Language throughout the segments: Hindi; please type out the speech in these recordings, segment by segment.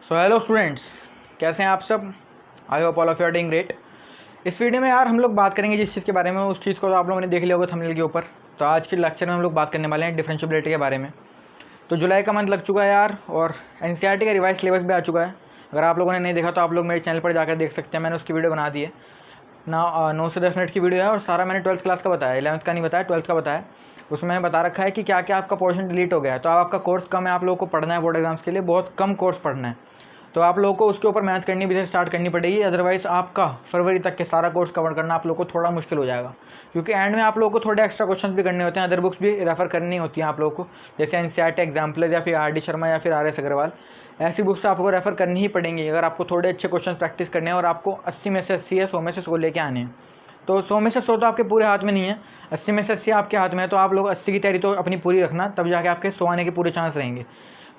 सो हेलो स्टूडेंट्स, कैसे हैं आप सब। I hope all of you are doing great. इस वीडियो में यार हम लोग बात करेंगे जिस चीज़ के बारे में, उस चीज़ को तो आप लोगों ने देख लिया होगा थंबनेल के ऊपर। तो आज के लेक्चर में हम लोग बात करने वाले हैं डिफरेंशिएबिलिटी के बारे में। तो जुलाई का मंथ लग चुका है यार, और एनसीईआरटी का रिवाइज सिलेबस भी आ चुका है। अगर आप लोगों ने नहीं देखा तो आप लोग मेरे चैनल पर जाकर देख सकते हैं, मैंने उसकी वीडियो बना दी है ना। 9 से 10 मिनट की वीडियो है, और सारा मैंने 12th क्लास का बताया, 11th का नहीं बताया, 12th का बताया। उसमें मैंने बता रखा है कि क्या क्या आपका पोर्शन डिलीट हो गया है। तो आपका कोर्स कम है, आप लोगों को पढ़ना है बोर्ड एग्जाम्स के लिए, बहुत कम कोर्स पढ़ना है। तो आप लोगों को उसके ऊपर मेहनत करनी भी स्टार्ट करनी पड़ेगी, अदरवाइज़ आपका फरवरी तक के सारा कोर्स कवर करना आप लोगों को थोड़ा मुश्किल हो जाएगा। क्योंकि एंड में आप लोगों को थोड़े एक्स्ट्रा क्वेश्चंस भी करने होते हैं, अदर बुक्स भी रेफर करनी होती हैं आप लोगों को, जैसे एनसीईआरटी एग्जाम्पलर या फिर आर.डी. शर्मा या फिर आर.एस. अग्रवाल। ऐसी बुक्स आपको रेफर करनी ही पड़ेंगी अगर आपको थोड़े अच्छे क्वेश्चन प्रैक्टिस करने हैं और आपको 80 में से 80 या 100 में से 100 लेके आने हैं। तो 100 में से 100 तो आपके पूरे हाथ में नहीं है, 80 में से 80 आपके हाथ में है। तो आप लोग 80 की तैयारी तो अपनी पूरी रखना, तब जाके आपके 100 आने के पूरे चांस रहेंगे।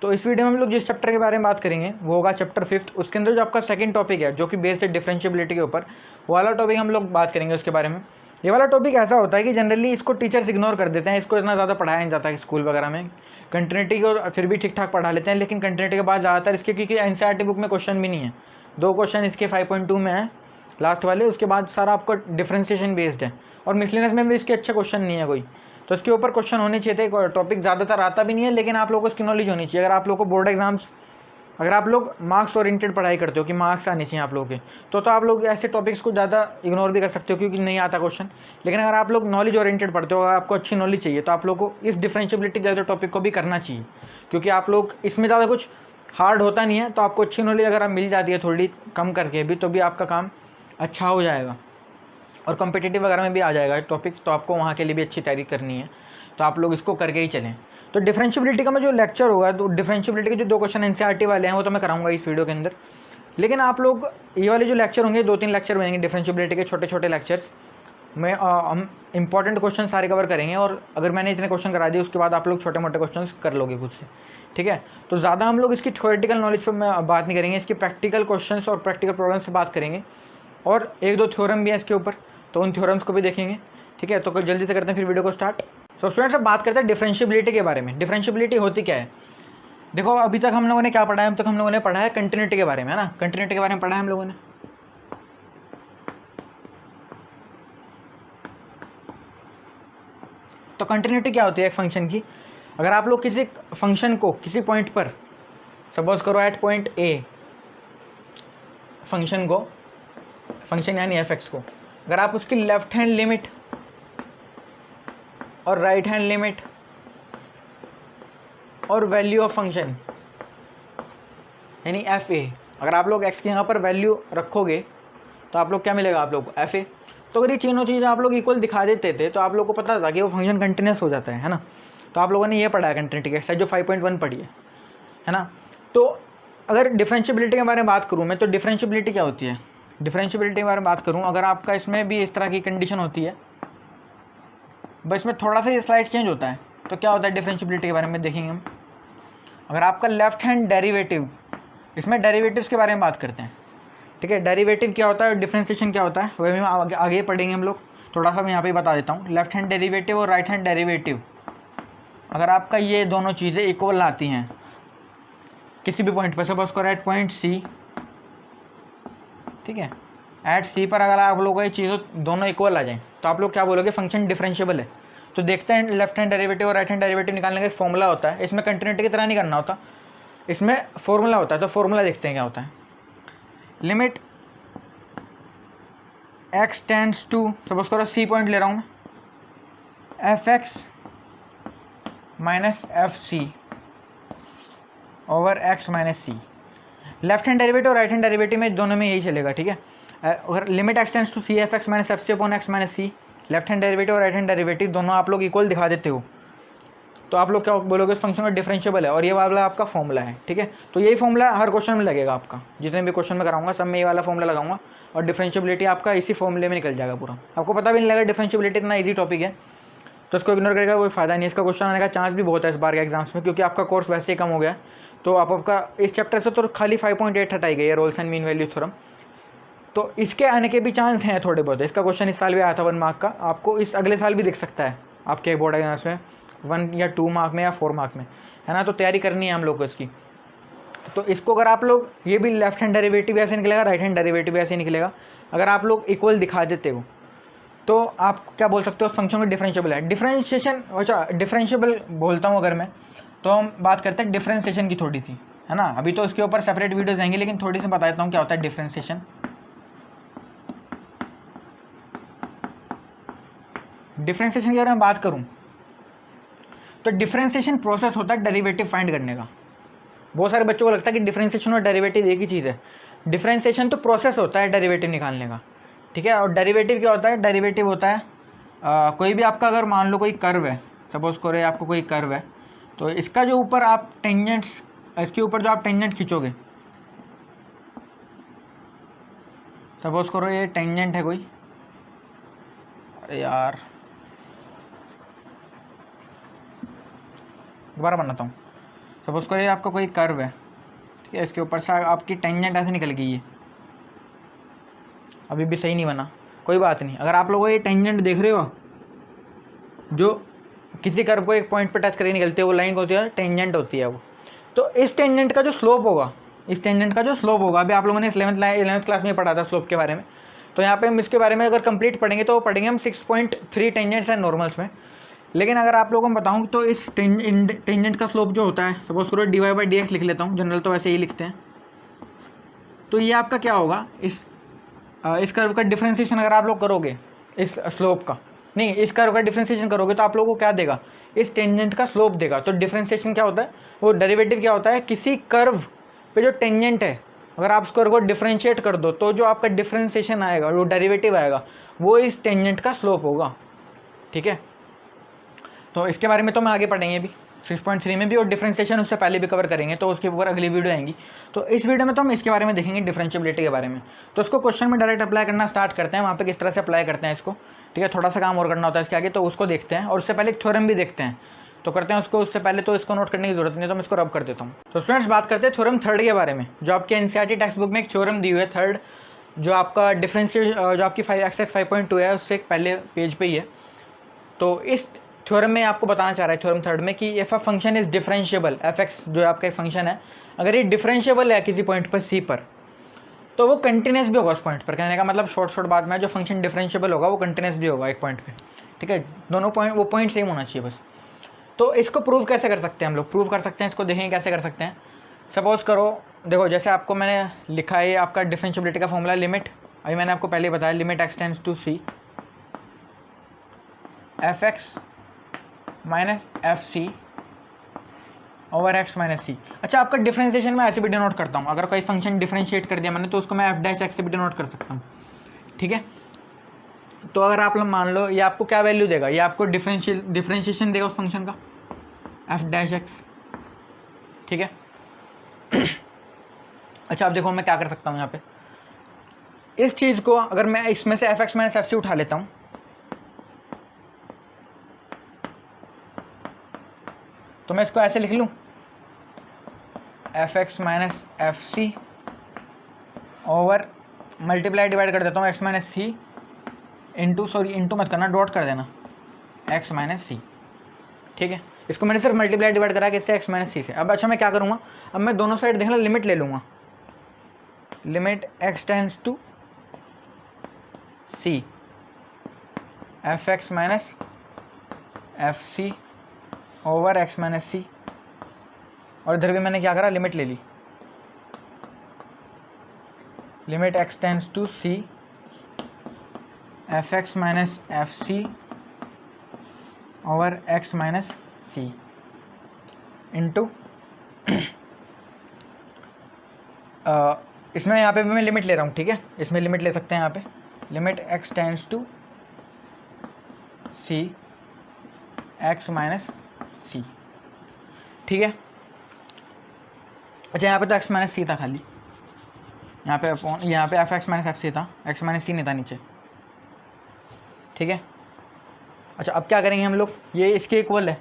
तो इस वीडियो में हम लोग जिस चैप्टर के बारे में बात करेंगे वो होगा चैप्टर 5। उसके अंदर जो आपका सेकंड टॉपिक है जो कि बेस्ड है डिफरेंशिएबिलिटी के ऊपर, वो वाला टॉपिक हम लोग बात करेंगे उसके बारे में। ये वाला टॉपिक ऐसा होता है कि जनरली इसको टीचर्स इग्नोर कर देते हैं, इसको इतना ज़्यादा पढ़ाया नहीं जाता है स्कूल वगैरह में। कंटिन्यूटी को फिर भी ठीक ठाक पढ़ा लेते हैं, लेकिन कंटिन्यूटी के बाद ज़्यादातर इसके, क्योंकि एनसीईआरटी बुक में क्वेश्चन भी नहीं है, 2 क्वेश्चन इसके 5.2 में है लास्ट वाले, उसके बाद सारा आपको डिफरेंशिएशन बेस्ड है। और मिसलेनियस में भी इसके अच्छे क्वेश्चन नहीं है कोई, तो इसके ऊपर क्वेश्चन होने चाहिए थे। टॉपिक ज़्यादातर आता भी नहीं है, लेकिन आप लोगों को इसकी नॉलेज होनी चाहिए। अगर आप लोगों को बोर्ड एग्जाम्स, अगर आप लोग मार्क्स ओरिएंटेड पढ़ाई करते हो कि मार्क्स आने चाहिए आप लोगों के, तो आप लोग ऐसे टॉपिक्स को ज़्यादा इग्नोर भी कर सकते हो क्योंकि नहीं आता क्वेश्चन। लेकिन अगर आप लोग नॉलेज ओरिएंटेड पढ़ते हो, अगर आपको अच्छी नॉलेज चाहिए, तो आप लोग को इस डिफरेंशिएबिलिटी जैसे टॉपिक को भी करना चाहिए, क्योंकि आप लोग इसमें ज़्यादा कुछ हार्ड होता नहीं है। तो आपको अच्छी नॉलेज अगर आप मिल जाती है थोड़ी कम करके भी, तो भी आपका काम अच्छा हो जाएगा और कॉम्पिटिटिव वगैरह में भी आ जाएगा टॉपिक। तो आपको वहाँ के लिए भी अच्छी तैयारी करनी है, तो आप लोग इसको करके ही चलें। तो डिफरेंशिएबिलिटी का मैं जो लेक्चर होगा, तो डिफरेंशिएबिलिटी के जो 2 क्वेश्चन एनसीईआरटी वाले हैं वो तो मैं कराऊंगा इस वीडियो के अंदर। लेकिन आप लोग ये वाले जो लेक्चर होंगे, 2-3 लेक्चर बनेंगे डिफरेंशिएबिलिटी के, छोटे छोटे लेक्चर्स में हम इंपॉर्टेंट क्वेश्चन सारे कवर करेंगे। और अगर मैंने इतने क्वेश्चन करा दिए, उसके बाद आप लोग छोटे मोटे क्वेश्चन कर लोगे खुद से, ठीक है। तो ज़्यादा हम लोग इसकी थ्योरेटिकल नॉलेज पर मैं बात नहीं करेंगे, इसकी प्रैक्टिकल क्वेश्चन और प्रैक्टिकल प्रॉब्लम से बात करेंगे। और 1-2 थ्योरम भी है इसके ऊपर, तो उन थ्योरम्स को भी देखेंगे, ठीक है। तो जल्दी से करते हैं फिर वीडियो को स्टार्ट। तो स्टूडेंट्स, अब बात करते हैं डिफरेंशिएबिलिटी के बारे में। डिफरेंशिएबिलिटी होती क्या है? देखो, अभी तक हम लोगों ने क्या पढ़ा है? अब तक हम लोगों ने पढ़ा है कंटिन्यूटी के बारे में, है ना। कंटिन्यूटी के बारे में पढ़ा है हम लोगों ने। तो कंटिन्यूटी क्या होती है एक फंक्शन की? अगर आप लोग किसी फंक्शन को किसी पॉइंट पर, सपोज करो एट पॉइंट ए, फंक्शन को, फंक्शन यानी एफ को, अगर आप उसकी लेफ्ट हैंड लिमिट और राइट हैंड लिमिट और वैल्यू ऑफ फंक्शन यानी एफ ए, अगर आप लोग एक्स की यहाँ पर वैल्यू रखोगे तो आप लोग क्या मिलेगा आप लोग को? F A. तो अगर ये तीनों चीज़ें आप लोग इक्वल दिखा देते थे तो आप लोग को पता था कि वो फंक्शन कंटिन्यूस हो जाता है ना। तो आप लोगों ने ये पढ़ा है कंटिन्यूटी का एक्सरसाइज जो 5.1 पढ़ी है ना। तो अगर डिफरेंशिएबिलिटी के बारे में बात करूँ मैं, तो डिफरेंशिएबिलिटी क्या होती है? डिफरेंशिएबिलिटी के बारे में बात करूँ, अगर आपका इसमें भी इस तरह की कंडीशन होती है, बस इसमें थोड़ा सा ये स्लाइड चेंज होता है। तो क्या होता है डिफरेंशिएबिलिटी के बारे में देखेंगे हम। अगर आपका लेफ्ट हैंड डेरिवेटिव, इसमें डेरिवेटिव्स के बारे में बात करते हैं, ठीक है। डेरिवेटिव क्या होता है, डिफरेंशिएशन क्या होता है, वह भी आगे पढ़ेंगे हम लोग। थोड़ा सा मैं यहाँ पे बता देता हूँ। लेफ्ट हैंड डेरिवेटिव और राइट हैंड डेरिवेटिव, अगर आपका ये दोनों चीज़ें इक्वल आती हैं किसी भी पॉइंट पर, सपोज करो एट पॉइंट सी, ठीक है, एट सी पर अगर आप लोगों को ये चीज़ें दोनों इक्वल आ जाएं, तो आप लोग क्या बोलोगे? फंक्शन डिफरेंशिएबल है। तो देखते हैं लेफ्ट हैंड डेरिवेटिव और राइट हैंड डेरिवेटिव निकालने का फॉर्मूला होता है। इसमें कंटिन्यूटी की तरह नहीं करना होता, इसमें फॉर्मूला होता है। तो फॉर्मूला देखते हैं क्या होता है। Limit x tends to, suppose करो सी पॉइंट ले रहा हूँ मैं, f x minus f c over x minus c. Left hand derivative और राइट हैंड डेरिवेटिव में दोनों में यही चलेगा, ठीक है। अगर limit x tends to c f x minus f c upon x minus c, left hand derivative और राइट हैंड डेरिवेटिव दोनों आप लोग इक्वल दिखा देते हो, तो आप लोग क्या बोलोगे? उस फंक्शन का डिफरेंशिएबल है। और ये वाला आपका फॉर्मूला है, ठीक है। तो यही फॉर्मूला हर क्वेश्चन में लगेगा आपका, जितने भी क्वेश्चन में कराऊंगा सब में ये वाला फॉर्मूला लगाऊंगा, और डिफरेंशिएबिलिटी आपका इसी फॉर्मूले में निकल जाएगा पूरा। आपको पता भी नहीं लगेगा डिफरेंशिएबिलिटी इतना ईजी टॉपिक है, तो इसको इग्नोर करेगा कोई फायदा नहीं। इसका क्वेश्चन आने का चांस भी बहुत है इस बार के एग्जाम्स में, क्योंकि आपका कोर्स वैसे ही कम हो गया। तो आपका इस चैप्टर से तो खाली 5.8 हटाई गई है, Rolle's and mean value theorem. तो इसके आने के भी चांस हैं थोड़े बहुत। इसका क्वेश्चन इस साल भी आया था 1 मार्क का, आपको इस अगले साल भी दिख सकता है आपके बोर्ड एग्जाम्स में 1 या 2 मार्क में या 4 मार्क में, है ना। तो तैयारी करनी है हम लोग को इसकी। तो इसको अगर आप लोग, ये भी लेफ्ट हैंड डेरिवेटिव ऐसे निकलेगा, राइट हैंड डेरिवेटिव ऐसे निकलेगा। अगर आप लोग इक्वल दिखा देते हो तो आप क्या बोल सकते हो, उस फंक्शन को डिफरेंशिएबल है। डिफरेंशिएशन, अच्छा डिफरेंशिएबल बोलता हूँ अगर मैं, तो हम बात करते हैं डिफरेंशिएशन की थोड़ी सी, है ना। अभी तो इसके ऊपर सेपरेट वीडियोस आएंगे, लेकिन थोड़ी सी बता देता हूँ क्या होता है डिफरेंशिएशन। डिफरेंशिएशन की अगर मैं बात करूँ तो डिफरेंशिएशन प्रोसेस होता है डेरिवेटिव फाइंड करने का। बहुत सारे बच्चों को लगता है कि डिफरेंशिएशन और डेरिवेटिव एक ही चीज़ है। डिफरेंशिएशन तो प्रोसेस होता है डेरिवेटिव निकालने का, ठीक है। और डेरिवेटिव क्या होता है, डेरिवेटिव होता है कोई भी आपका, अगर मान लो कोई कर्व है, सपोज करो आपको कोई कर्व है, तो इसका जो ऊपर आप टेंजेंट्स, इसके ऊपर जो आप टेंजेंट खींचोगे, सपोज करो ये टेंजेंट है कोई, अरे यार दोबारा बनाता हूँ। सपोज करो ये आपका कोई कर्व है, ठीक है, इसके ऊपर से आपकी टेंजेंट ऐसे निकल गई है, अभी भी सही नहीं बना, कोई बात नहीं। अगर आप लोगों ये टेंजेंट देख रहे हो, जो किसी कर्व को एक पॉइंट पर टच करके निकलती है, वो लाइन होती है, टेंजेंट होती है वो। तो इस टेंजेंट का जो स्लोप होगा, इस टेंजेंट का जो स्लोप होगा, अभी आप लोगों ने 11th क्लास में पढ़ा था स्लोप के बारे में, तो यहाँ पे हम इसके बारे में अगर कंप्लीट पढ़ेंगे तो पढ़ेंगे हम 6.3 टेंजेंट्स हैं नॉर्मल्स में। लेकिन अगर आप लोगों को बताऊँ तो इस टेंजेंट का स्लोप जो होता है, सपोज करो dy/dx लिख लेता हूँ, जनरल तो वैसे ही लिखते हैं। तो ये आपका क्या होगा, इस कर्व का डिफरेंशिएशन अगर आप लोग करोगे, इस स्लोप का नहीं, इस कर्व का डिफरेंशिएशन करोगे तो आप लोगों को क्या देगा, इस टेंजेंट का स्लोप देगा। तो डिफरेंशिएशन क्या होता है, वो डेरिवेटिव क्या होता है, किसी कर्व पे जो टेंजेंट है, अगर आप उस कर्व को डिफरेंशिएट कर दो तो जो आपका डिफरेंशिएशन आएगा, जो डेरिवेटिव आएगा, वो इस टेंजेंट का स्लोप होगा, ठीक है। तो इसके बारे में तो मैं आगे पढ़ेंगे भी 6.3 में भी, और डिफरेंशिएशन उससे पहले भी कवर करेंगे, तो उसके ऊपर अगली वीडियो आएंगी। तो इस वीडियो में तो हम इसके बारे में देखेंगे, डिफरेंशिएबिलिटी के बारे में। तो इसको क्वेश्चन में डायरेक्ट अप्लाई करना स्टार्ट करते हैं, वहाँ पे किस तरह से अप्लाई करते हैं इसको, ठीक है। थोड़ा सा काम और करना होता है इसके आगे, तो उसको देखते हैं। और उससे पहले एक थ्योरम भी देखते हैं, तो करते हैं उसको। उससे पहले तो इसको नोट करने की जरूरत नहीं है, तो मैं इसको रब कर देता हूँ। तो स्टूडेंट्स बात करते हैं थ्योरम थर्ड के बारे में, जो आपके एनसीईआरटी टेक्स्ट बुक में एक थ्योरम दी हुई है थर्ड, जो आपका डिफरेंशियल, जो आपकी एक्सरसाइज 5.2 है, उससे एक पहले पेज पे ही है। तो इस थ्योरम में आपको बताना चाह रहा है थ्योरम थर्ड में कि F a function is differentiable, F x जो आपका फंक्शन है, अगर ये डिफरेंशिएबल है किसी पॉइंट पर सी पर, तो वो कंटिन्यूस भी होगा उस पॉइंट पर। कहने का मतलब शॉर्ट बात में, जो फंक्शन डिफरेंशिएबल होगा वो कंटिन्यूस भी होगा एक पॉइंट पे, ठीक है। दोनों पॉइंट, वो पॉइंट सेम होना चाहिए बस। तो इसको प्रूव कैसे कर सकते हैं हम लोग, प्रूव कर सकते हैं, इसको देखेंगे कैसे कर सकते हैं। सपोज करो, देखो जैसे आपको मैंने लिखा है आपका डिफरेंशिएबिलिटी का फॉर्मूला, लिमिट, अभी मैंने आपको पहले बताया, limit x tends to c f x minus f c over x minus c. अच्छा, आपका डिफरेंशिएशन में ऐसे भी डिनोट करता हूँ, अगर कोई फंक्शन डिफरेंशिएट कर दिया मैंने, तो उसको मैं एफ डैश एक्स से भी डिनोट कर सकता हूँ, ठीक है। तो अगर आप लोग मान लो, ये आपको क्या वैल्यू देगा, ये आपको डिफरेंशिएशन देगा उस फंक्शन का, एफ डैश एक्स, ठीक है। अच्छा, अब देखो मैं क्या कर सकता हूँ यहाँ पे, इस चीज़ को अगर मैं इसमें से f x minus f c उठा लेता हूँ, तो मैं इसको ऐसे लिख लूँ, f x minus f c over multiply divide कर देता हूँ x minus c into, sorry into मत करना, डॉट कर देना, एक्स माइनस सी, ठीक है। इसको मैंने सिर्फ मल्टीप्लाई डिवाइड करा कि इससे एक्स माइनस सी से। अब अच्छा मैं क्या करूँगा, अब मैं दोनों साइड देखना लिमिट ले लूँगा, limit x tends to c f x minus f c over x minus c, और इधर भी मैंने क्या करा, लिमिट ले ली, limit x tends to c f x minus f c over x minus c into इसमें यहाँ पे भी मैं लिमिट ले रहा हूँ, ठीक है, इसमें लिमिट ले सकते हैं यहाँ पे, limit x tends to c x minus c, ठीक है। अच्छा, यहाँ पे तो एक्स माइनस सी था खाली, यहाँ पे f x minus f c था, एक्स माइनस सी नहीं था नीचे, ठीक है। अच्छा, अब क्या करेंगे हम लोग, ये इसके इक्वल है,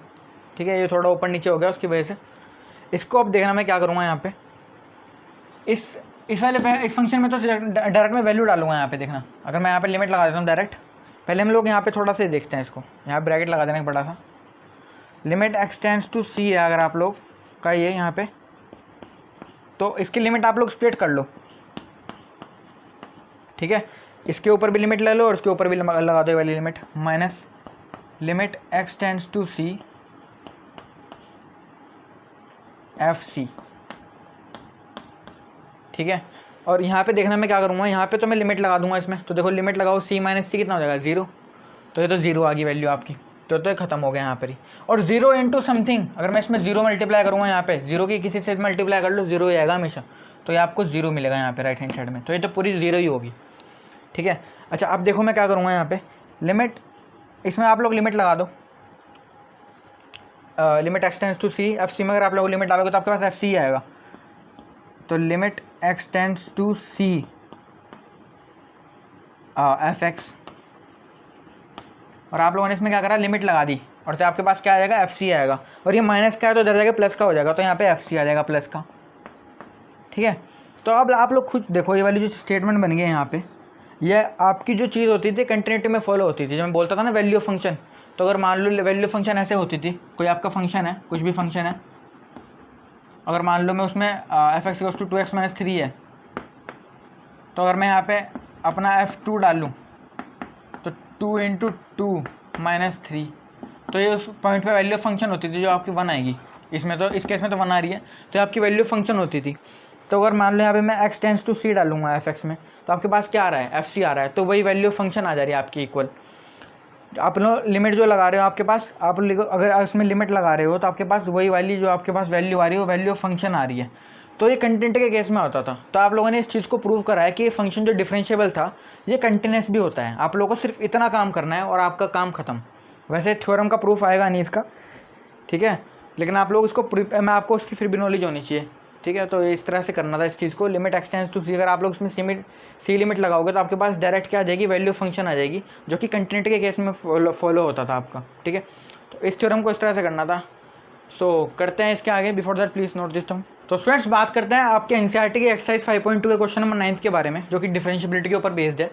ठीक है, ये थोड़ा ऊपर नीचे हो गया उसकी वजह से। इसको अब देखना मैं क्या करूँगा यहाँ पे, इस वाले इस फंक्शन में तो डायरेक्ट मैं वैल्यू डालूंगा यहाँ पे, देखना अगर मैं यहाँ पे लिमिट लगा देता हूँ डायरेक्ट, पहले हम लोग यहाँ पे थोड़ा सा देखते हैं इसको, यहाँ ब्रैकेट लगा देना एक बड़ा सा, लिमिट एक्स टेंड्स टू सी है अगर आप लोग का, ये यहाँ पे तो इसकी लिमिट आप लोग स्प्लिट कर लो, ठीक है। इसके ऊपर भी लिमिट ले लो और इसके ऊपर भी लगा दो वाली limit, minus limit x tends to c f c, ठीक है। और यहाँ पे देखना मैं क्या करूँगा, यहाँ पे तो मैं लिमिट लगा दूंगा इसमें, तो देखो लिमिट लगाओ c माइनस सी कितना हो जाएगा 0, तो ये तो 0 आ गई वैल्यू आपकी, तो ये ख़त्म हो गया यहाँ पर ही। और 0 इंटू समथिंग, अगर मैं इसमें 0 मल्टीप्लाई करूँगा यहाँ पे, 0 की किसी से मल्टीप्लाई कर लो 0 ही आएगा हमेशा, तो ये आपको 0 मिलेगा यहाँ पे राइट हैंड साइड में, तो ये तो पूरी 0 ही होगी, ठीक है। अच्छा अब देखो मैं क्या करूँगा यहाँ पे, लिमिट इसमें आप लोग लिमिट लगा दो, limit x tends to c f c में अगर आप लोग लिमिट डालोगे तो आपके पास एफ सी आएगा, तो limit x tends to c f x, और आप लोगों ने इसमें क्या करा, लिमिट लगा दी, और तो आपके पास क्या आ जाएगा एफ सी आएगा, और ये माइनस का है तो इधर जाएगा प्लस का हो जाएगा, तो यहाँ पे एफ सी आ जाएगा प्लस का, ठीक है। तो अब आप लोग खुद देखो ये वाली जो स्टेटमेंट बन गई है यहाँ पे, ये आपकी जो चीज़ होती थी कंटिन्यूटी में फॉलो होती थी, जो मैं बोलता था ना वैल्यू फंक्शन, तो अगर मान लो वैल्यू फंक्शन ऐसे होती थी, कोई आपका फंक्शन है, कुछ भी फंक्शन है, अगर मान लो मैं उसमें f x equals to 2x minus 3 है, तो अगर मैं यहाँ पे अपना f2 डालूँ तो 2 इंटू 2 माइनस 3, तो ये उस पॉइंट पे वैल्यू फंक्शन होती थी जो आपकी 1 आएगी, इसमें तो इस केस में तो 1 आ रही है, तो आपकी वैल्यू फंक्शन होती थी। तो अगर मान लो यहाँ पे मैं x टेंड्स टू c डालूंगा एफ एक्स में, तो आपके पास क्या आ रहा है, एफ सी आ रहा है, तो वही वैल्यू फंक्शन आ जा रही है आपकी इक्वल। आप लोग लिमिट जो लगा रहे हो आपके पास, आप अगर इसमें लिमिट लगा रहे हो तो आपके पास वही वाली जो आपके पास वैल्यू आ रही है वो वैल्यू फंक्शन आ रही है, तो ये कंटेंट के केस में होता था। तो आप लोगों ने इस चीज़ को प्रूव करा है कि ये फंक्शन जो डिफरेंशिएबल था ये कंटिन्यूस भी होता है, आप लोगों को सिर्फ इतना काम करना है और आपका काम ख़त्म। वैसे थ्योरम का प्रूफ आएगा नहीं इसका, ठीक है, लेकिन आप लोग इसको मैं आपको उसकी फिर भी नॉलेज होनी चाहिए, ठीक है। तो इस तरह से करना था इस चीज़ को, लिमिट एक्स टेंड्स टू सी, अगर आप लोग इसमें सी लिमिट लगाओगे तो आपके पास डायरेक्ट क्या आ जाएगी, वैल्यू फंक्शन आ जाएगी, जो कि कंटिन्यूटी के केस में फॉलो होता था आपका, ठीक है। तो इस थ्योरम को इस तरह से करना था। सो करते हैं इसके आगे, before that please note this term. तो स्टूडेंट्स बात करते हैं आपके एनसीईआरटी के एक्सरसाइज 5.2 के क्वेश्चन नंबर 9 के बारे में, जो कि डिफरेंशिएबिलिटी के ऊपर बेस्ड है।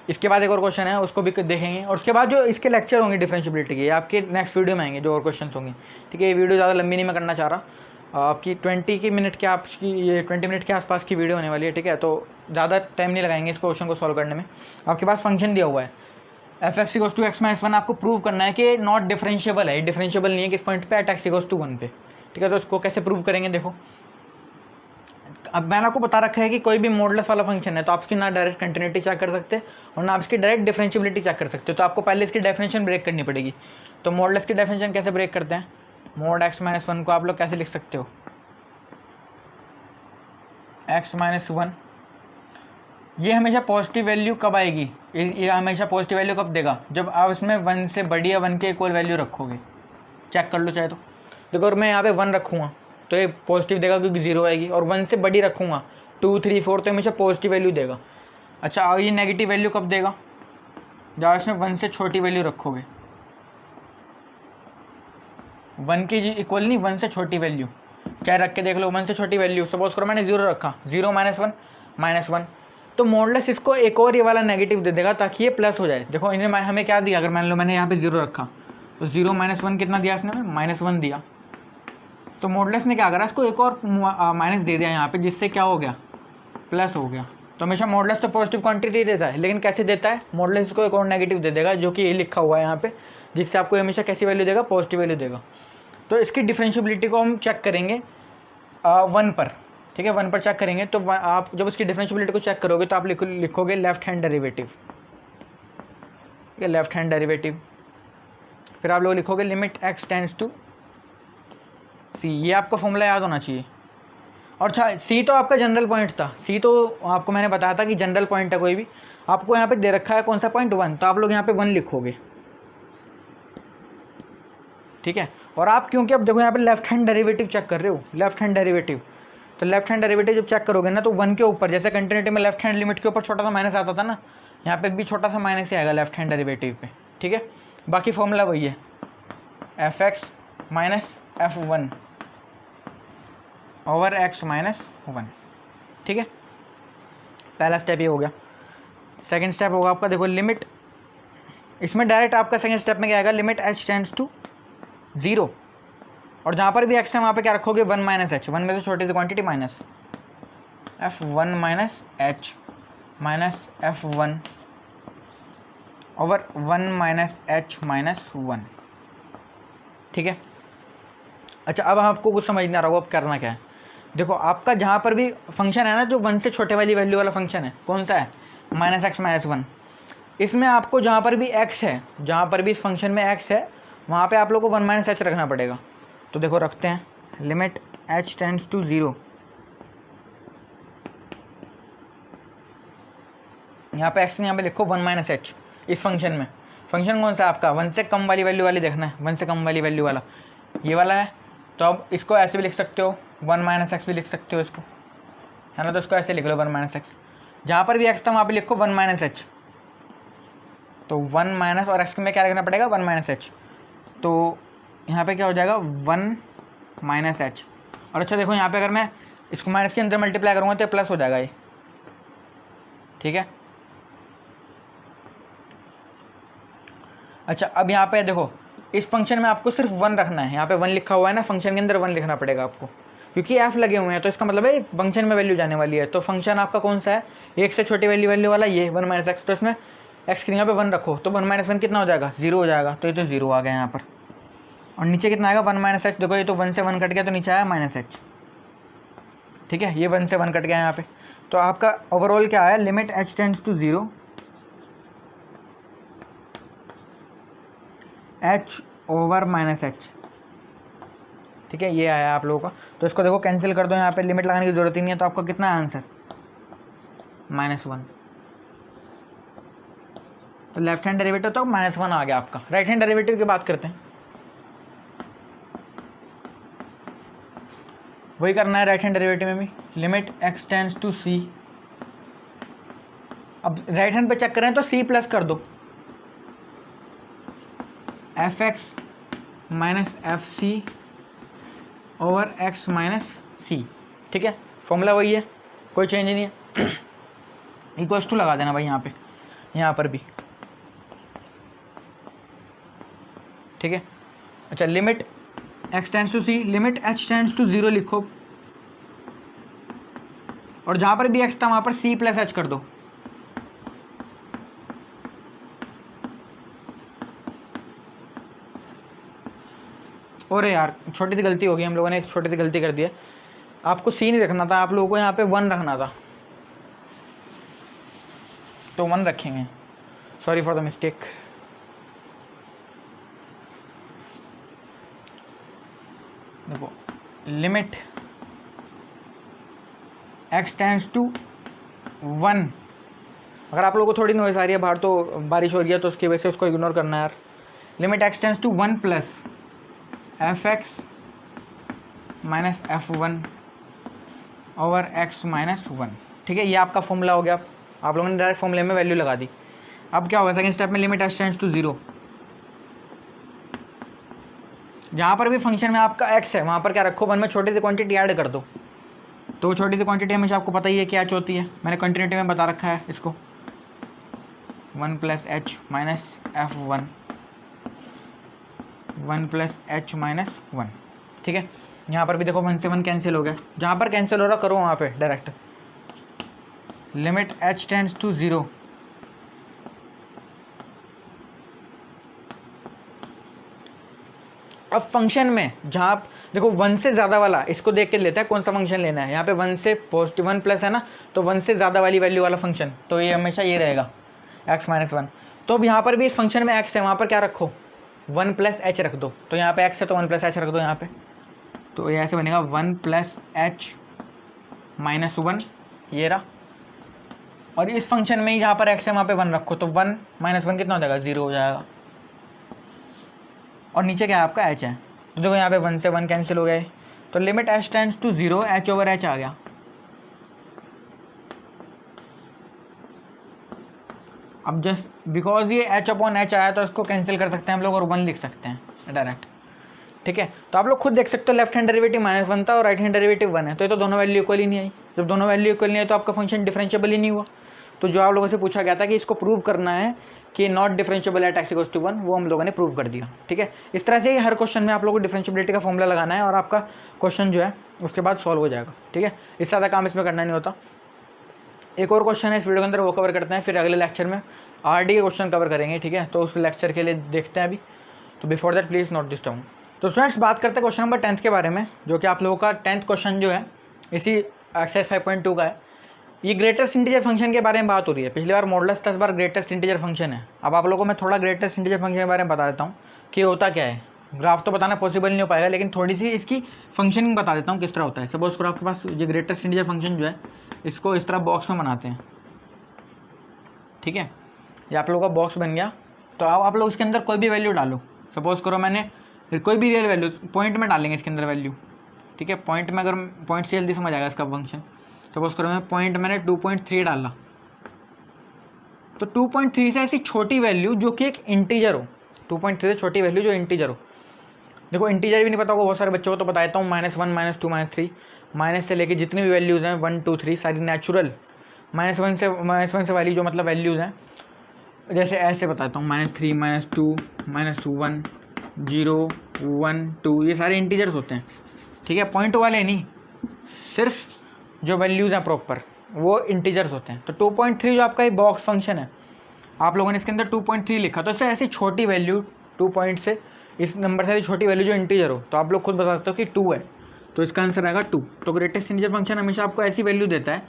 इसके बाद एक और क्वेश्चन है, उसको भी देखेंगे, और उसके बाद जो इसके लेक्चर होंगे डिफरेंशिएबिलिटी के, आपके नेक्स्ट वीडियो में आएंगे जो और क्वेश्चन होंगे, ठीक है। ये वीडियो ज़्यादा लंबी नहीं मैं करना चाह रहा, आपकी 20 मिनट के आपकी ये 20 मिनट के आसपास की वीडियो होने वाली है, ठीक है। तो ज़्यादा टाइम नहीं लगाएंगे इस क्वेश्चन को सॉल्व करने में। आपके पास फंक्शन दिया हुआ है f x equals to x minus 1, आपको प्रूव करना है कि नॉट डिफरेंशिएबल है, डिफरेंशिएबल नहीं है किस पॉइंट पे, एट एक्स इक्वल्स टू 1 पे, ठीक है। तो इसको कैसे प्रूव करेंगे, देखो अब मैंने आपको बता रखा है कि कोई भी मॉडुलस वाला फंक्शन है तो आप इसकी ना डायरेक्ट कंटिन्यूटी चेक कर सकते और ना आप इसकी डायरेक्ट डिफरेंशिएबिलिटी चेक कर सकते हो, तो आपको पहले इसकी डेफिनेशन ब्रेक करनी पड़ेगी। तो मॉडुलस की डेफिनेशन कैसे ब्रेक करते हैं, मोड एक्स माइनस 1 को आप लोग कैसे लिख सकते हो, एक्स माइनस 1, ये हमेशा पॉजिटिव वैल्यू कब आएगी, ये हमेशा पॉजिटिव वैल्यू कब देगा, जब आप इसमें 1 से बड़ी या 1 के इक्वल वैल्यू रखोगे, चेक कर लो चाहे तो। देखो अगर मैं यहाँ पे 1 रखूँगा तो ये पॉजिटिव देगा क्योंकि 0 आएगी, और 1 से बड़ी रखूँगा 2, 3, 4 तो हमेशा पॉजिटिव वैल्यू देगा। अच्छा और ये नेगेटिव वैल्यू कब देगा, जब आप इसमें 1 से छोटी वैल्यू रखोगे, 1 की इक्वल नहीं, 1 से छोटी वैल्यू क्या रख के देख लो, 1 से छोटी वैल्यू, सपोज करो मैंने 0 रखा, 0 माइनस 1 माइनस 1, तो मॉडुलस इसको एक और ये वाला नेगेटिव दे देगा ताकि ये प्लस हो जाए। देखो इन्हें हमें क्या दिया, अगर मान लो मैंने यहाँ पे 0 रखा तो 0 माइनस 1 कितना दिया इसने, माइनस 1 दिया, तो मॉडुलस ने क्या करा, इसको एक और माइनस दे दिया यहाँ पे, जिससे क्या हो गया, प्लस हो गया। तो हमेशा मॉडुलस तो पॉजिटिव क्वांटिटी देता है, लेकिन कैसे देता है, मॉडुलस इसको एक और नेगेटिव दे देगा, जो कि ये लिखा हुआ है यहाँ पे, जिससे आपको हमेशा कैसी वैल्यू देगा, पॉजिटिव वैल्यू देगा। तो इसकी डिफरेंशिएबिलिटी को हम चेक करेंगे 1 पर, ठीक है, 1 पर चेक करेंगे। तो आप जब इसकी डिफरेंशिएबिलिटी को चेक करोगे तो आप लिखोगे लेफ्ट हैंड डेरिवेटिव, ठीक है, लेफ्ट हैंड डेरिवेटिव, फिर आप लोग लिखोगे लिमिट एक्स टेंड्स टू सी, ये आपको फॉर्मूला याद होना चाहिए। और अच्छा सी तो आपका जनरल पॉइंट था, सी तो आपको मैंने बताया था कि जनरल पॉइंट है कोई भी, आपको यहाँ पे दे रखा है कौन सा पॉइंट, 1, तो आप लोग यहाँ पे 1 लिखोगे, ठीक है। और आप क्योंकि अब देखो यहाँ पे लेफ्ट हैंड डेरिवेटिव चेक कर रहे हो, लेफ्ट हैंड डेरिवेटिव, तो लेफ्ट हैंड डेरिवेटिव जब चेक करोगे ना तो 1 के ऊपर, जैसे कंटिन्यूटी में लेफ्ट हैंड लिमिट के ऊपर छोटा सा माइनस आता था ना, यहाँ पे भी छोटा सा माइनस ही आएगा लेफ्ट हैंड डेरिवेटिव पे, ठीक है। बाकी फॉर्मूला वही है, f x minus F1 over x minus 1, ठीक है। पहला स्टेप ये हो गया। सेकंड स्टेप होगा आपका, देखो लिमिट, इसमें डायरेक्ट आपका सेकंड स्टेप में क्या आएगा, लिमिट h टेंड्स टू 0, और जहाँ पर भी x है वहाँ पे क्या रखोगे, 1 माइनस h, 1 में से छोटी सी quantity minus, f1 minus h minus f1 over 1 minus h minus 1। ठीक है। अच्छा, अब आपको कुछ समझ नहीं आ रहा होगा अब करना क्या है। देखो, आपका जहाँ पर भी फंक्शन है ना, जो 1 से छोटे वाली वैल्यू वाला फंक्शन है, कौन सा है, माइनस एक्स माइनस 1, इसमें आपको जहाँ पर भी x है, जहाँ पर भी इस फंक्शन में x है, वहाँ पे आप लोग को 1 माइनस एच रखना पड़ेगा। तो देखो रखते हैं, लिमिट h टेंड्स टू 0, यहाँ पे x यहाँ पे लिखो 1 माइनस एच। इस फंक्शन में, फंक्शन कौन सा है आपका, 1 से कम वाली वैल्यू वाली देखना है, 1 से कम वाली वैल्यू वाला ये वाला है। तो अब इसको ऐसे भी लिख सकते हो, 1 माइनस एक्स भी लिख सकते हो इसको, है ना। तो इसको ऐसे लिख लो 1 माइनस एक्स, जहाँ पर भी x था वहाँ पे लिखो 1 माइनस एच। तो 1 माइनस और x में क्या रखना पड़ेगा, 1 माइनस एच। तो यहाँ पे क्या हो जाएगा, 1 माइनस एच। और अच्छा देखो, यहाँ पे अगर मैं इसको माइनस के अंदर मल्टीप्लाई करूँगा तो प्लस हो जाएगा ये। ठीक है। अच्छा, अब यहाँ पे देखो, इस फंक्शन में आपको सिर्फ 1 रखना है। यहाँ पे 1 लिखा हुआ है ना, फंक्शन के अंदर 1 लिखना पड़ेगा आपको, क्योंकि f लगे हुए हैं। तो इसका मतलब है फंक्शन में वैल्यू जाने वाली है। तो फंक्शन आपका कौन सा है, 1 से छोटी वैल्यू वाला, ये 1 माइनस एक्स। तो इसमें एक्स की जगह पे 1 रखो, तो 1 माइनस 1 कितना हो जाएगा, 0 हो जाएगा। तो ये तो 0 आ गया यहाँ पर। और नीचे कितना आएगा, 1 माइनस एच। देखो ये तो 1 से 1 कट गया, तो नीचे आया माइनस एच। ठीक है, ये 1 से 1 कट गया यहाँ पे। तो आपका ओवरऑल क्या आया, limit h tends to 0 h over minus h. ठीक है, ये आया आप लोगों का। तो इसको देखो कैंसिल कर दो, यहाँ पे लिमिट लगाने की जरूरत ही नहीं है। तो आपका कितना आंसर, -1। तो लेफ्ट हैंड डेरिवेटिव तो -1 आ गया आपका। राइट हैंड डेरिवेटिव की बात करते हैं, वही करना है राइट हैंड डेरिवेटिव में भी, limit x tends to c। अब राइट हैंड पे चेक करें तो c प्लस कर दो, fx minus fc over x minus c। ठीक है, फॉर्मूला वही है, कोई चेंज नहीं है। इक्वल्स टू लगा देना भाई यहाँ पे, यहाँ पर भी। ठीक है। अच्छा, limit x tends to c, limit h tends to 0 लिखो, और जहाँ पर भी x था वहाँ पर c प्लस h कर दो। और यार छोटी सी गलती हो गई, हम लोगों ने एक छोटी सी गलती कर दी है। आपको c नहीं रखना था, आप लोगों को यहाँ पे 1 रखना था, तो 1 रखेंगे। Sorry for the mistake. देखो, लिमिट x टेंड्स टू 1। अगर आप लोगों को थोड़ी नॉइस आ रही है बाहर, तो बारिश हो रही है, तो उसकी वजह से उसको इग्नोर करना है यार। Limit x tends to 1 plus fx minus f1 over x minus 1। ठीक है, ये आपका फॉर्मूला हो गया। आप लोगों ने डायरेक्ट फॉर्मूले में वैल्यू लगा दी। अब क्या होगा सेकंड स्टेप में, लिमिट h टेंड्स टू 0। जहाँ पर भी फंक्शन में आपका x है वहाँ पर क्या रखो, 1 में छोटी सी क्वांटिटी ऐड कर दो। तो छोटी सी क्वांटिटी हमेशा आपको पता ही है क्या होती है, मैंने कंटिन्यूटी में बता रखा है इसको, 1 plus h minus f1 1 plus h minus 1। ठीक है, यहाँ पर भी देखो 1 से 1 कैंसिल हो गया, जहाँ पर कैंसिल हो रहा करो वहाँ पे direct. Limit h tends to 0, अब फंक्शन में जहाँ आप देखो 1 से ज़्यादा वाला, इसको देख के लेता है कौन सा फंक्शन लेना है। यहाँ पे 1 से पॉजिटिव 1 प्लस है ना, तो 1 से ज़्यादा वाली वैल्यू वाला फंक्शन, तो ये हमेशा ये रहेगा x माइनस 1। तो अब यहाँ पर भी इस फंक्शन में x है, वहाँ पर क्या रखो, 1 प्लस h रख दो। तो यहाँ पे x है तो 1 प्लस h रख दो यहाँ पे, तो ये ऐसे बनेगा 1 प्लस h माइनस 1, ये रहा। और इस फंक्शन में ही जहाँ पर x है वहाँ पे 1 रखो, तो 1 माइनस 1 कितना हो जाएगा, 0 हो जाएगा। और नीचे क्या है आपका h है, तो देखो यहाँ पे 1 से 1 कैंसिल हो गए, तो limit h tends to 0 h over h आ गया। अब जस्ट बिकॉज ये h अपॉन h आया तो इसको कैंसिल कर सकते हैं हम लोग और 1 लिख सकते हैं डायरेक्ट। ठीक है, तो आप लोग खुद देख सकते हो लेफ्ट हैंड डेरिवेटिव -1 था और राइट हैंड डेरिवेटिव 1 है, तो ये तो दोनों वैल्यू इक्वल ही नहीं आई। जब दोनों वैल्यू इक्वल नहीं आई तो आपका फंक्शन डिफरेंशिएबल ही नहीं हुआ। तो जो आप लोगों से पूछा गया था कि इसको प्रूव करना है कि नॉट डिफरेंशिएबल एट x = 1, वो हम लोगों ने प्रूव कर दिया। ठीक है, इस तरह से हर क्वेश्चन में आप लोगों को डिफरेंशिएबिलिटी का फॉर्मूला लगाना है और आपका क्वेश्चन जो है उसके बाद सॉल्व हो जाएगा। ठीक है, इससे ज़्यादा काम इसमें करना नहीं होता। एक और क्वेश्चन है इस वीडियो के अंदर, वो कवर करते हैं, फिर अगले लेक्चर में RD के क्वेश्चन कवर करेंगे। ठीक है, तो उस लेक्चर के लिए देखते हैं अभी। तो before that please note this down. तो स्टूडेंट्स बात करते हैं क्वेश्चन नंबर 10 के बारे में, जो कि आप लोगों का 10th क्वेश्चन जो है इसी एक्सरसाइज 5.2 का है। ये ग्रेटेस्ट इंटीजर फंक्शन के बारे में बात हो रही है। पिछली बार मॉडुलस 10 बार ग्रेटेस्ट इंटीजर फंक्शन है। अब आप लोगों को मैं थोड़ा ग्रेटेस्ट इंटीजर फंक्शन के बारे में बता देता हूँ कि होता क्या है। ग्राफ तो बताना पॉसिबल नहीं हो पाएगा, लेकिन थोड़ी सी इसकी फंक्शनिंग बता देता हूँ किस तरह होता है। सपोज करो आपके पास ये ग्रेटेस्ट इंटीजर फंक्शन जो है, इसको इस तरह बॉक्स में बनाते हैं। ठीक है, ये आप लोगों का बॉक्स बन गया। तो अब आप लोग इसके अंदर कोई भी वैल्यू डालो। सपोज करो मैंने कोई भी रियल वैल्यू पॉइंट में डालेंगे इसके अंदर वैल्यू। ठीक है, पॉइंट में, अगर पॉइंट से जल्दी समझ आएगा इसका फंक्शन। सपोज करो मैं पॉइंट मैंने 2.3 डाला, तो 2.3 से ऐसी छोटी वैल्यू जो कि एक इंटीजर हो, 2.3 से छोटी वैल्यू जो इंटीजर हो। देखो इंटीजर भी नहीं पता होगा बहुत सारे बच्चों को, तो बता देता हूँ -1 -2 -3 माइनस से लेके जितनी भी वैल्यूज़ हैं 1 2 3 सारी नेचुरल -1 से वाली जो मतलब वैल्यूज़ हैं, जैसे ऐसे बताता हूँ -3 -2 -1 0 1 2, ये सारे इंटीजर्स होते हैं। ठीक है, पॉइंट वाले नहीं, सिर्फ जो वैल्यूज़ हैं प्रॉपर वो इंटीजर्स होते हैं। तो 2.3 जो आपका ये बॉक्स फंक्शन है, आप लोगों ने इसके अंदर 2.3 लिखा, तो इससे ऐसी छोटी वैल्यू 2 पॉइंट से, इस नंबर से छोटी वैल्यू जो इंटीजर हो, तो आप लोग खुद बता सकते हो कि 2 है, तो इसका आंसर आएगा 2। तो ग्रेटेस्ट इंटीजर फंक्शन हमेशा आपको ऐसी वैल्यू देता है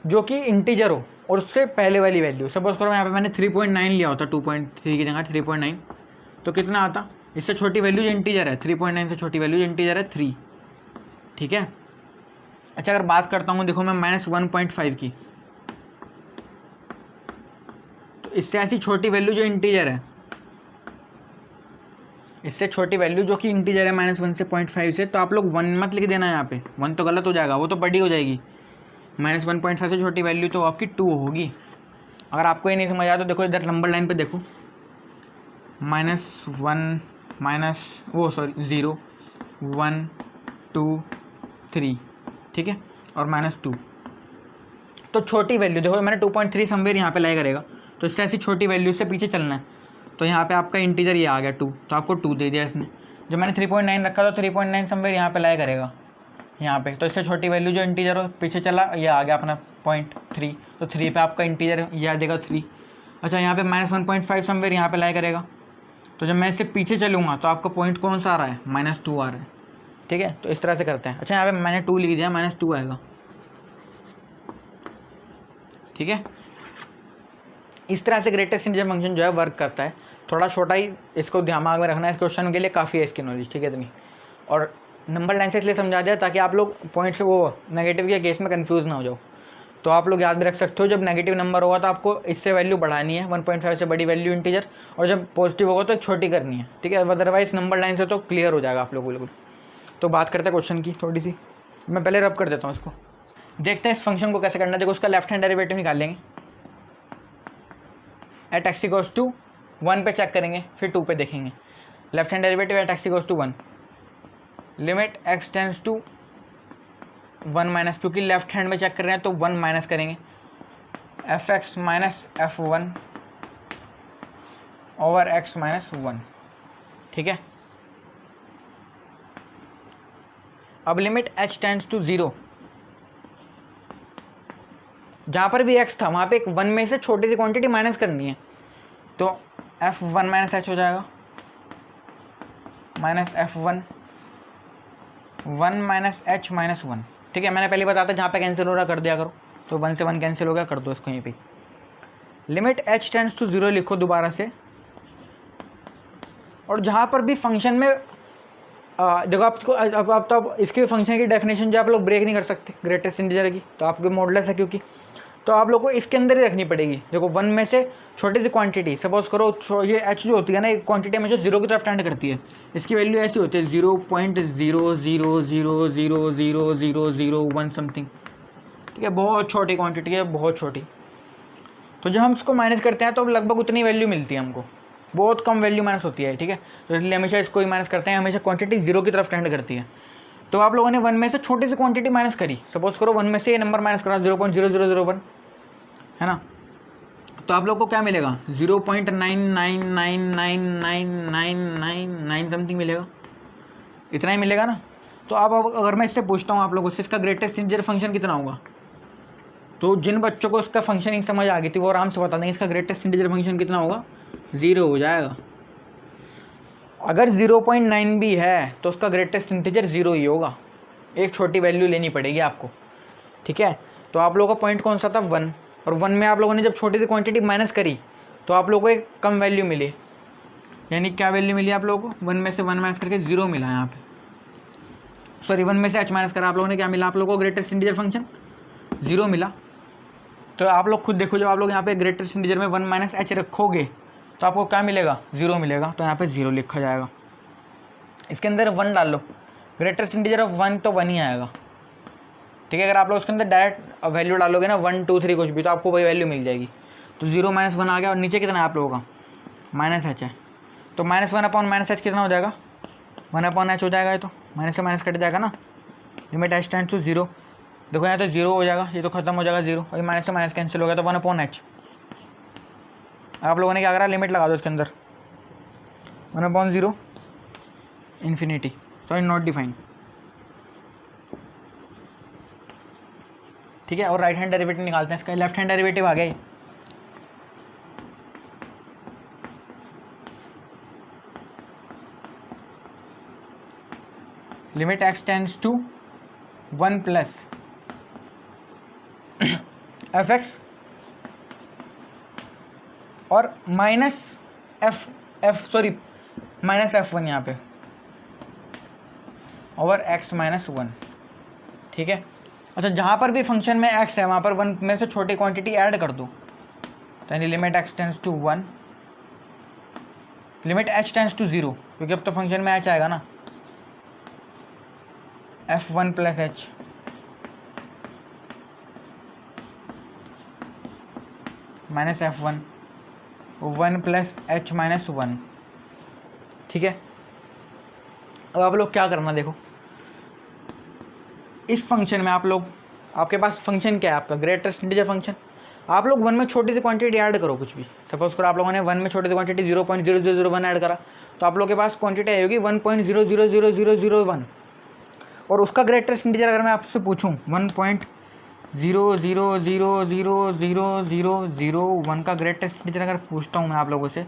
जो कि इंटीजर हो और उससे पहले वाली वैल्यू। सपोज करो यहाँ पे मैंने 3.9 लिया होता, 2.3 की जगह 3.9, तो कितना आता? इससे छोटी वैल्यू जो इंटीजर है, 3.9 से छोटी वैल्यू जो इंटीजर है 3। ठीक है, अच्छा अगर बात करता हूँ, देखो मैं -1.5 की, तो इससे ऐसी छोटी वैल्यू जो इंटीजर है, इससे छोटी वैल्यू जो कि इंटीजर है -1 से 0.5 से, तो आप लोग 1 मत लिख देना यहाँ पे, 1 तो गलत हो जाएगा, वो तो बड़ी हो जाएगी। -1.5 से छोटी वैल्यू तो आपकी 2 होगी। अगर आपको ये नहीं समझ आया तो देखो इधर नंबर लाइन पे देखो, -0 1 2 3, ठीक है, और -2। तो छोटी वैल्यू देखो मैंने 2.3 समवेयर यहाँ पे लाई करेगा, तो इससे ऐसी छोटी वैल्यू से पीछे चलना है। तो यहाँ पे आपका इंटीजर ये आ गया 2, तो आपको 2 दे दिया इसने। जब मैंने 3.9 रखा, तो 3.9 समवेयर यहाँ पे लाई करेगा यहाँ पे, तो इससे छोटी वैल्यू जो इंटीजर हो पीछे चला, ये आ गया अपना 0.3, तो 3 पे आपका इंटीजर ये आ देगा 3। अच्छा यहाँ पे -1.5 समवेयर यहाँ पे लाई करेगा, तो जब मैं इससे पीछे चलूँगा तो आपका पॉइंट कौन सा आ रहा है? -2 आ रहा है। ठीक है, तो इस तरह से करते हैं। अच्छा यहाँ पे मैंने 2 लिख दिया, -2 आएगा। ठीक है, इस तरह से ग्रेटेस्ट इंटीजर फंक्शन जो है वर्क करता है। थोड़ा छोटा ही, इसको दिमाग में रखना है, इस क्वेश्चन के लिए काफ़ी है इसकी नॉलेज। ठीक है, इतनी। और नंबर लाइन से इसलिए समझा दिया ताकि आप लोग पॉइंट से वो नेगेटिव के केस में कंफ्यूज ना हो जाओ। तो आप लोग याद भी रख सकते हो, जब नेगेटिव नंबर होगा तो आपको इससे वैल्यू बढ़ानी है, 1.5 से बड़ी वैल्यू इंटीजर, और जब पॉजिटिव होगा तो एक छोटी करनी है। ठीक है, अदरवाइज नंबर लाइन से तो क्लियर हो जाएगा आप लोग बिल्कुल। तो बात करते हैं क्वेश्चन की थोड़ी सी, मैं पहले रब कर देता हूँ इसको, देखते हैं इस फंक्शन को कैसे करना है। देखो उसका लेफ्ट हैंड डेरिवेटिव निकालेंगे, एट x = 1 पे चेक करेंगे, फिर 2 पे देखेंगे। Left hand derivative at x = 1, limit x tends to 1 minus, क्योंकि लेफ्ट हैंड में चेक कर रहे हैं तो 1 माइनस करेंगे, fx - f1 ओवर x - 1। ठीक है, अब लिमिट h टेंड्स टू 0, जहाँ पर भी x था वहाँ पे एक 1 में से छोटी सी क्वांटिटी माइनस करनी है, तो f1 - h हो जाएगा, -f1 1 - h - 1। ठीक है, मैंने पहले बताया था जहाँ पे कैंसिल हो रहा कर दिया करो, तो 1 से 1 कैंसिल हो गया, कर दो इसको यहीं पे। लिमिट h टेंड्स टू 0 लिखो दोबारा से, और जहाँ पर भी फंक्शन में देखो आपको अब तो इसके फंक्शन की डेफिनेशन जो आप लोग ब्रेक नहीं कर सकते ग्रेटेस्ट इंटीजर की, तो आपके मॉडुलस है क्योंकि, तो आप लोग को इसके अंदर ही रखनी पड़ेगी। देखो 1 में से छोटी सी क्वांटिटी, सपोज करो ये h जो होती है ना, एक क्वांटिटी में जो 0 की तरफ टेंड करती है, इसकी वैल्यू ऐसी होती है 0.000000001 समथिंग। ठीक है, बहुत छोटी क्वांटिटी है, बहुत छोटी। तो जब हम इसको माइनस करते हैं तो लगभग उतनी वैल्यू मिलती है हमको, बहुत कम वैल्यू माइनस होती है। ठीक है, तो इसलिए हमेशा इसको ही माइनस करते हैं, हमेशा क्वांटिटी 0 की तरफ टेंड करती है। तो आप लोगों ने 1 में से छोटी सी क्वांटिटी माइनस करी, सपोज करो 1 में से ये नंबर माइनस करा 0.0001, है ना, तो आप लोग को क्या मिलेगा 0.99999999 समथिंग मिलेगा, इतना ही मिलेगा ना। तो अब अगर मैं इससे पूछता हूँ आप लोगों से इसका ग्रेटेस्ट इंटीजर फंक्शन कितना होगा, तो जिन बच्चों को उसका फंक्शनिंग समझ आ गई थी वो आराम से बता देंगे इसका ग्रेटेस्ट इंटीजर फंक्शन कितना होगा, 0 हो जाएगा। अगर 0.9 भी है तो उसका ग्रेटेस्ट इंटीजर 0 ही होगा, एक छोटी वैल्यू लेनी पड़ेगी आपको, ठीक है। तो आप लोगों का पॉइंट कौन सा था 1, और 1 में आप लोगों ने जब छोटी सी क्वांटिटी माइनस करी तो आप लोगों को एक कम वैल्यू मिली, यानी क्या वैल्यू मिली आप लोगों को, 1 में से 1 माइनस करके 0 मिला यहाँ पे, सॉरी 1 में से h माइनस करा आप लोगों ने, क्या मिला आप लोगों को ग्रेटेस्ट इंटीजर फंक्शन 0 मिला। तो आप लोग खुद देखो जब आप लोग यहाँ पे ग्रेटेस्ट इंटीजर में 1 माइनस h रखोगे तो आपको क्या मिलेगा 0 मिलेगा, तो यहाँ पे 0 लिखा जाएगा। इसके अंदर 1 डाल लो, ग्रेटेस्ट इंटीजर ऑफ 1 तो 1 ही आएगा, ठीक है। अगर आप लोग उसके अंदर डायरेक्ट वैल्यू डालोगे ना 1 2 3 कुछ भी, तो आपको वही वैल्यू मिल जाएगी। तो 0 माइनस 1 आ गया, और नीचे कितना है आप लोगों का माइनस h है, तो -1 अपॉन माइनस h कितना हो जाएगा 1 अपॉन h हो जाएगा, ये तो माइनस से माइनस कट जाएगा ना, लिमिट h टेंड्स टू 0, देखो यहाँ तो 0 हो जाएगा, ये तो खत्म हो जाएगा 0, और माइनस से माइनस कैंसिल हो गया तो 1 अपॉन h। आप लोगों ने क्या करा, लिमिट लगा दो इसके अंदर 1 upon 0 infinity, sorry not define, ठीक है। और राइट हैंड डेरिवेटिव निकालते हैं इसका, लेफ्ट हैंड डेरिवेटिव आ गया, limit x tends to 1 plus fx और माइनस माइनस f1 यहाँ पे ओवर x माइनस 1, ठीक है। अच्छा जहाँ पर भी फंक्शन में x है वहाँ पर 1 में से छोटी क्वांटिटी ऐड कर दो, तो यानी limit x tends to 1, limit h tends to 0, क्योंकि अब तो फंक्शन में h आएगा ना, f1 plus h minus f1 1 plus h minus 1, ठीक है। अब आप लोग क्या करना, देखो इस फंक्शन में आप लोग, आपके पास फंक्शन क्या है आपका ग्रेटेस्ट इंटीजर फंक्शन, आप लोग 1 में छोटी सी क्वांटिटी ऐड करो कुछ भी, सपोज करो आप लोगों ने 1 में छोटी सी क्वांटिटी 0.0001 ऐड करा, तो आप लोग के पास क्वांटिटी आई होगी 1.000001, और उसका ग्रेटेस्ट इंटीजर अगर मैं आपसे पूछूं 1.00000001 का ग्रेटेस्ट इंटीजर अगर पूछता हूं मैं आप लोगों से,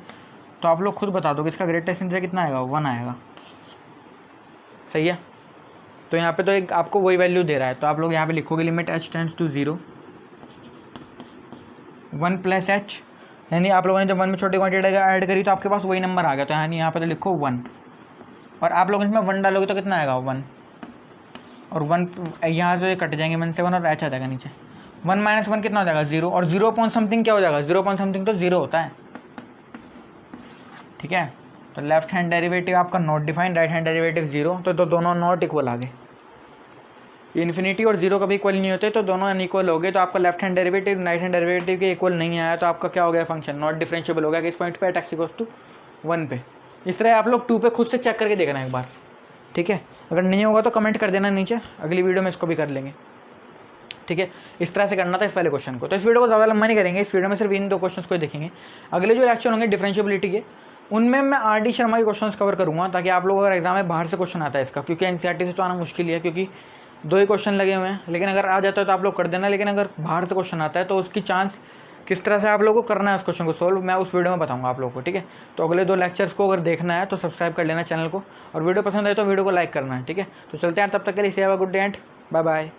तो आप लोग खुद बता दो कि इसका ग्रेटेस्ट इंटीजर कितना आएगा, 1 आएगा, सही है। तो यहाँ पे तो एक आपको वही वैल्यू दे रहा है, तो आप लोग यहाँ पे लिखोगे limit h tends to 0 1 plus h, यानी आप लोगों ने जब 1 में छोटी क्वांटिटी ऐड करी तो आपके पास वही नंबर आ गया, तो यानी यहाँ पे तो लिखो 1, और आप लोग इसमें 1 डालोगे तो कितना आएगा 1, और 1 यहाँ से कट जाएंगे 1 से 1 और h आ जाएगा नीचे, 1 माइनस 1 कितना हो जाएगा 0, और 0 पॉइंट समथिंग क्या हो जाएगा, 0 पॉइंट समथिंग तो 0 होता है, ठीक है। तो लेफ्ट हैंड डेरिवेटिव आपका not defined, right hand derivative 0, तो दोनों नॉट इक्वल आ गए, इन्फिनिटी और 0 कभी इक्वल नहीं होते, तो दोनों अनइक्वल हो गए, तो आपका left hand derivative right hand derivative के इक्वल नहीं आया, तो आपका क्या हो गया फंक्शन नॉट डिफरेंशिएबल हो गया कि इस पॉइंट पे x इक्वल्स टू 1 पे। इस तरह आप लोग 2 पे खुद से चेक करके देखना एक बार, ठीक है। अगर नहीं होगा तो कमेंट कर देना नीचे, अगली वीडियो में इसको भी कर लेंगे, ठीक है। इस तरह से करना था इस वाले क्वेश्चन को। तो इस वीडियो को ज़्यादा लंबा नहीं करेंगे, इस वीडियो में सिर्फ इन 2 क्वेश्चन को देखेंगे। अगले जो लेक्चर होंगे डिफरेंशिएबिलिटी के, उनमें मैं RD शर्मा के क्वेश्चंस कवर करूँगा, ताकि आप लोग अगर एग्जाम में बाहर से क्वेश्चन आता है इसका, क्योंकि NCERT से तो आना मुश्किल ही है, क्योंकि 2 ही क्वेश्चन लगे हुए हैं, लेकिन अगर आ जाता है तो आप लोग कर देना, लेकिन अगर बाहर से क्वेश्चन आता है तो उसकी चांस किस तरह से आप लोगों को करना है उस क्वेश्चन को सोल्व, मैं उस वीडियो में बताऊंगा आप लोगों को, ठीक है। तो अगले 2 लेक्चर्स को अगर देखना है तो सब्सक्राइब कर लेना चैनल को, और वीडियो पसंद आए तो वीडियो को लाइक करना है, ठीक है। तो चलते हैं, तब तक के लिए have a good day and bye bye.